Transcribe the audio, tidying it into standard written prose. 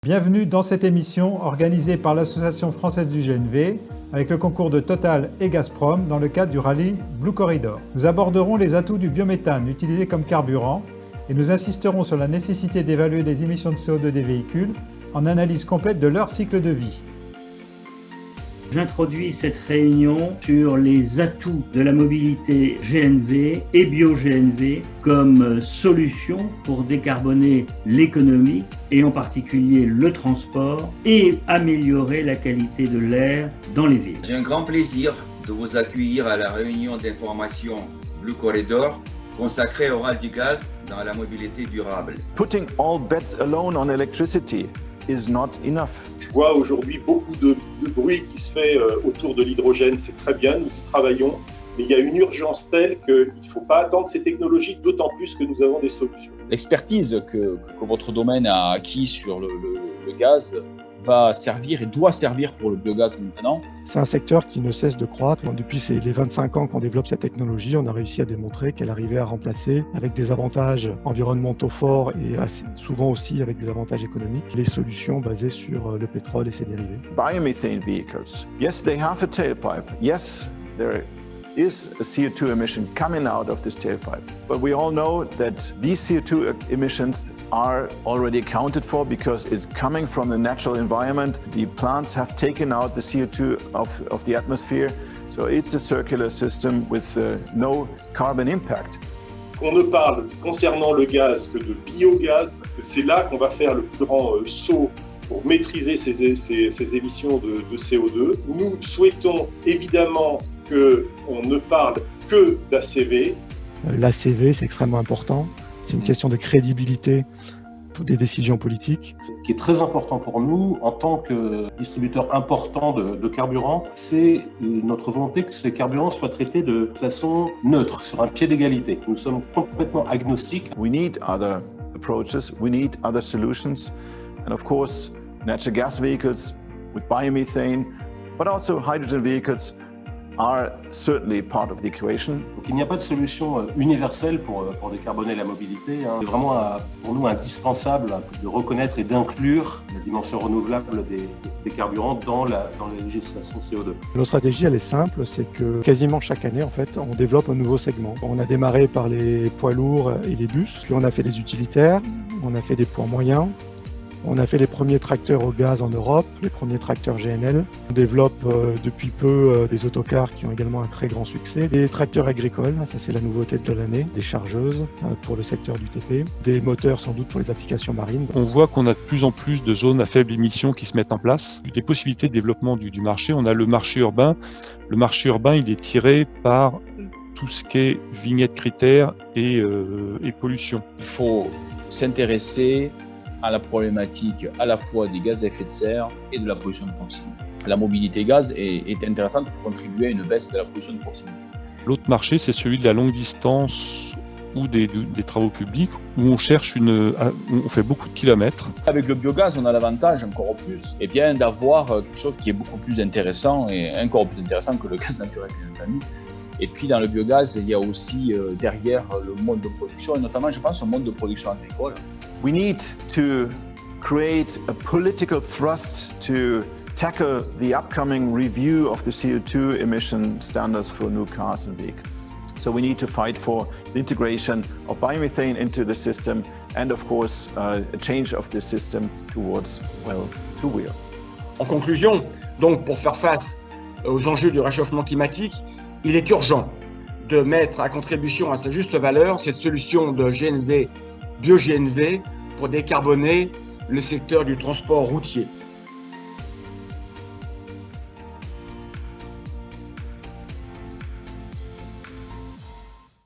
Bienvenue dans cette émission organisée par l'Association française du GNV avec le concours de Total et Gazprom dans le cadre du rallye Blue Corridor. Nous aborderons les atouts du biométhane utilisé comme carburant et nous insisterons sur la nécessité d'évaluer les émissions de CO2 des véhicules en analyse complète de leur cycle de vie. J'introduis cette réunion sur les atouts de la mobilité GNV et bio-GNV comme solution pour décarboner l'économie et en particulier le transport et améliorer la qualité de l'air dans les villes. J'ai un grand plaisir de vous accueillir à la réunion d'information Blue Corridor consacrée au rallye du gaz dans la mobilité durable. Putting all bets alone on electricity is not enough. Je vois aujourd'hui beaucoup de bruit qui se fait autour de l'hydrogène, c'est très bien, nous y travaillons, mais il y a une urgence telle qu'il ne faut pas attendre ces technologies, d'autant plus que nous avons des solutions. L'expertise que votre domaine a acquis sur le gaz va servir et doit servir pour le biogaz maintenant. C'est un secteur qui ne cesse de croître. Depuis les 25 ans qu'on développe cette technologie, on a réussi à démontrer qu'elle arrivait à remplacer, avec des avantages environnementaux forts et souvent aussi avec des avantages économiques, les solutions basées sur le pétrole et ses dérivés. Biomethane vehicles, yes, they have a tailpipe. Yes, there is a CO2 emission coming out of this tailpipe. But we all know that these CO2 emissions are already accounted for because it's coming from the natural environment. The plants have taken out the CO2 of the atmosphere. So it's a circular system with no carbon impact. On ne parle concernant le gaz que de biogaz, parce que c'est là qu'on va faire le plus grand saut pour maîtriser ces émissions de CO2. Nous souhaitons évidemment qu'on ne parle que d'ACV. L'ACV, c'est extrêmement important. C'est une question de crédibilité des décisions politiques. Ce qui est très important pour nous, en tant que distributeur important de carburant, c'est notre volonté que ces carburants soient traités de façon neutre, sur un pied d'égalité. Nous sommes complètement agnostiques. We need other approaches, we need other solutions. And of course, natural gas vehicles with biomethane, but also hydrogen vehicles are certainly part of the equation. Donc il n'y a pas de solution universelle pour décarboner la mobilité. C'est vraiment pour nous indispensable de reconnaître et d'inclure la dimension renouvelable des carburants dans la législation CO2. Notre stratégie, elle est simple, c'est que quasiment chaque année, en fait, on développe un nouveau segment. On a démarré par les poids lourds et les bus, puis on a fait les utilitaires, on a fait des poids moyens. On a fait les premiers tracteurs au gaz en Europe, les premiers tracteurs GNL. On développe depuis peu des autocars qui ont également un très grand succès. Des tracteurs agricoles, ça c'est la nouveauté de l'année. Des chargeuses pour le secteur du TP. Des moteurs sans doute pour les applications marines. On voit qu'on a de plus en plus de zones à faible émission qui se mettent en place. Des possibilités de développement du marché. On a le marché urbain. Le marché urbain, il est tiré par tout ce qui est vignette critères et pollution. Il faut s'intéresser à la problématique à la fois des gaz à effet de serre et de la pollution de proximité. La mobilité gaz est intéressante pour contribuer à une baisse de la pollution de proximité. L'autre marché, c'est celui de la longue distance ou des travaux publics où on cherche on fait beaucoup de kilomètres. Avec le biogaz, on a l'avantage encore plus d'avoir quelque chose qui est beaucoup plus intéressant et encore plus intéressant que le gaz naturel, bien entendu. Et puis dans le biogaz, il y a aussi derrière le mode de production, et notamment je pense au mode de production agricole. We need to create a political thrust to tackle the upcoming review of the CO2 emission standards for new cars and vehicles. So we need to fight for the integration of biomethane into the system and of course a change of the system towards well-to-wheel. En conclusion, donc pour faire face aux enjeux du réchauffement climatique, il est urgent de mettre à contribution à sa juste valeur cette solution de GNV, bio-GNV, pour décarboner le secteur du transport routier.